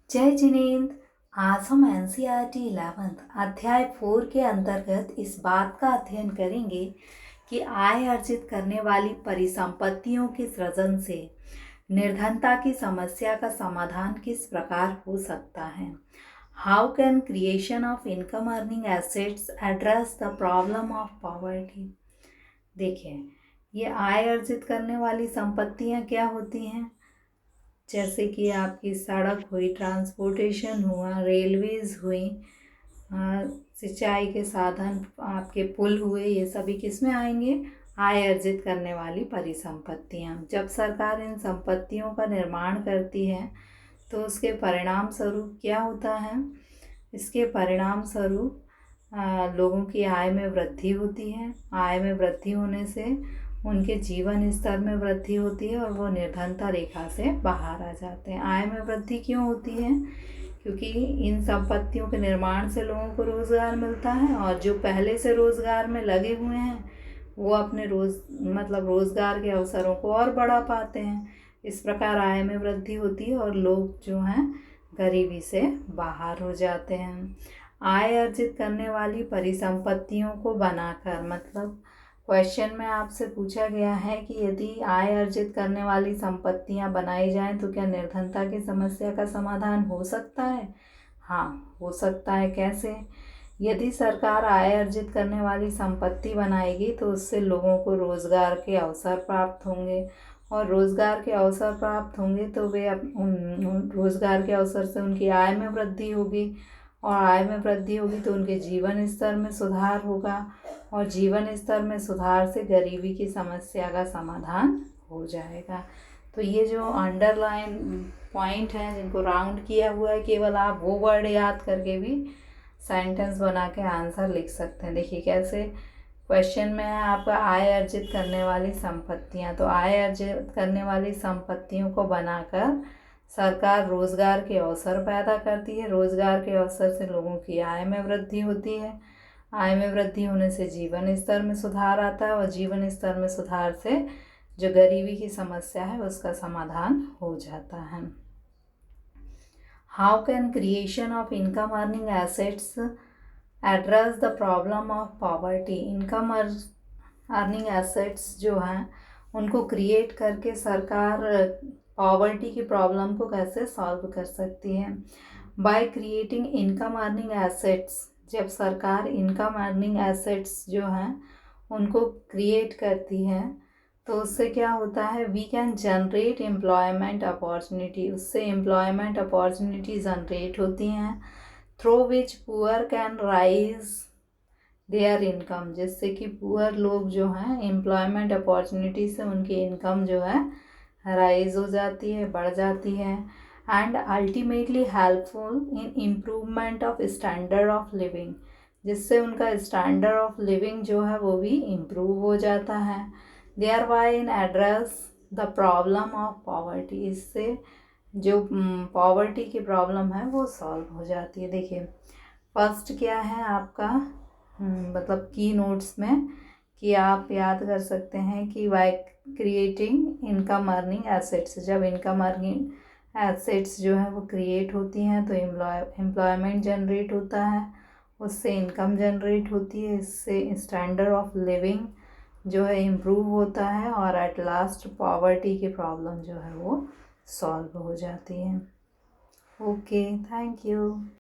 जय जिनेंद्र। आज हम एनसीईआरटी 11th अध्याय 4 के अंतर्गत इस बात का अध्ययन करेंगे कि आय अर्जित करने वाली परिसंपत्तियों के सृजन से निर्धनता की समस्या का समाधान किस प्रकार हो सकता है। How can creation of income earning assets address the problem of poverty. देखिए, ये आय अर्जित करने वाली संपत्तियां क्या होती हैं, जैसे कि आपकी सड़क हुई, ट्रांसपोर्टेशन हुआ, रेलवेज़ हुई, सिंचाई के साधन, आपके पुल हुए, ये सभी किस में आएंगे? आय अर्जित करने वाली परिसंपत्तियाँ। जब सरकार इन संपत्तियों का निर्माण करती है तो उसके परिणाम स्वरूप क्या होता है? इसके परिणाम स्वरूप लोगों की आय में वृद्धि होती है। आय में वृद्धि होने से उनके जीवन स्तर में वृद्धि होती है और वो निर्धनता रेखा से बाहर आ जाते हैं। आय में वृद्धि क्यों होती है? क्योंकि इन संपत्तियों के निर्माण से लोगों को रोज़गार मिलता है और जो पहले से रोज़गार में लगे हुए हैं वो अपने रोज़गार के अवसरों को और बढ़ा पाते हैं। इस प्रकार आय में वृद्धि होती है और लोग जो हैं गरीबी से बाहर हो जाते हैं। आय अर्जित करने वाली परिसंपत्तियों को बनाकर, क्वेश्चन में आपसे पूछा गया है कि यदि आय अर्जित करने वाली संपत्तियां बनाई जाएं तो क्या निर्धनता की समस्या का समाधान हो सकता है? हाँ, हो सकता है। कैसे? यदि सरकार आय अर्जित करने वाली संपत्ति बनाएगी तो उससे लोगों को रोज़गार के अवसर प्राप्त होंगे और रोज़गार के अवसर प्राप्त होंगे तो वे रोज़गार के अवसर से उनकी आय में वृद्धि होगी और आय में वृद्धि होगी तो उनके जीवन स्तर में सुधार होगा और जीवन स्तर में सुधार से गरीबी की समस्या का समाधान हो जाएगा। तो ये जो अंडरलाइन पॉइंट हैं जिनको राउंड किया हुआ है, केवल आप वो वर्ड याद करके भी सेंटेंस बना के आंसर लिख सकते हैं। देखिए कैसे, क्वेश्चन में है आपका आय अर्जित करने वाली संपत्तियां। तो आय अर्जित करने वाली संपत्तियों को बनाकर सरकार रोज़गार के अवसर पैदा करती है। रोज़गार के अवसर से लोगों की आय में वृद्धि होती है। आय में वृद्धि होने से जीवन स्तर में सुधार आता है और जीवन स्तर में सुधार से जो गरीबी की समस्या है उसका समाधान हो जाता है। How can creation of income earning assets address the problem of poverty. Income earning assets जो हैं उनको क्रिएट करके सरकार पॉवर्टी की प्रॉब्लम को कैसे सॉल्व कर सकती है? By creating income earning assets. जब सरकार इनकम अर्निंग एसेट्स जो हैं उनको क्रिएट करती है तो उससे क्या होता है? We can generate employment opportunity. उससे एम्प्लॉयमेंट अपॉर्चुनिटी जनरेट होती हैं through which poor can rise their income. जिससे कि पुअर लोग जो हैं एम्प्लॉयमेंट अपॉर्चुनिटी से उनकी इनकम जो है राइज हो जाती है, बढ़ जाती है and ultimately helpful in improvement of standard of living. जिससे उनका स्टैंडर्ड ऑफ लिविंग जो है वो भी इम्प्रूव हो जाता है। Thereby in address the problem of poverty. इससे जो पॉवर्टी की प्रॉब्लम है वो सॉल्व हो जाती है। देखिए फर्स्ट क्या है आपका की नोट्स में कि आप याद कर सकते हैं कि by creating income earning assets. जब इनकम अर्निंग एसेट्स जो है वो क्रिएट होती हैं तो एम्प्लॉयमेंट जनरेट होता है, उससे इनकम जनरेट होती है, इससे स्टैंडर्ड ऑफ लिविंग जो है इम्प्रूव होता है और एट लास्ट पॉवर्टी की प्रॉब्लम जो है वो सॉल्व हो जाती है। Okay, thank you.